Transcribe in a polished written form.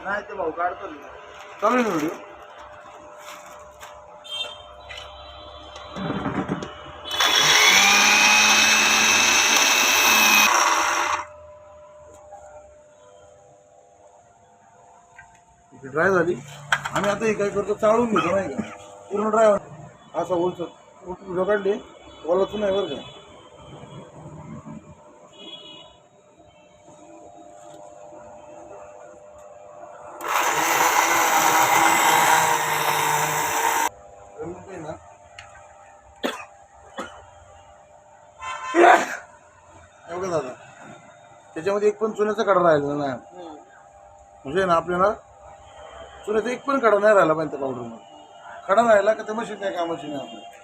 नाही ते भाऊ काढतो ना. चालू आहे ना व्हिडिओ. ड्राय झाली. आम्ही आता हे काय करतो, चाळून घेतो नाही का पूर्ण ड्राय. असा ओलसर व्हिडिओ काढले बोलाच नाही बरं का. एवढं दादा त्याच्यामध्ये एक पण चुन्याचा कडा राहिला नाही. म्हणजे ना आपल्याला चुन्याचा एक पण कडा नाही राहिला पाहिजे त्या पावडरमध्ये. कडा राहिला का ते मशीन काय कामाची नाही आपल्या.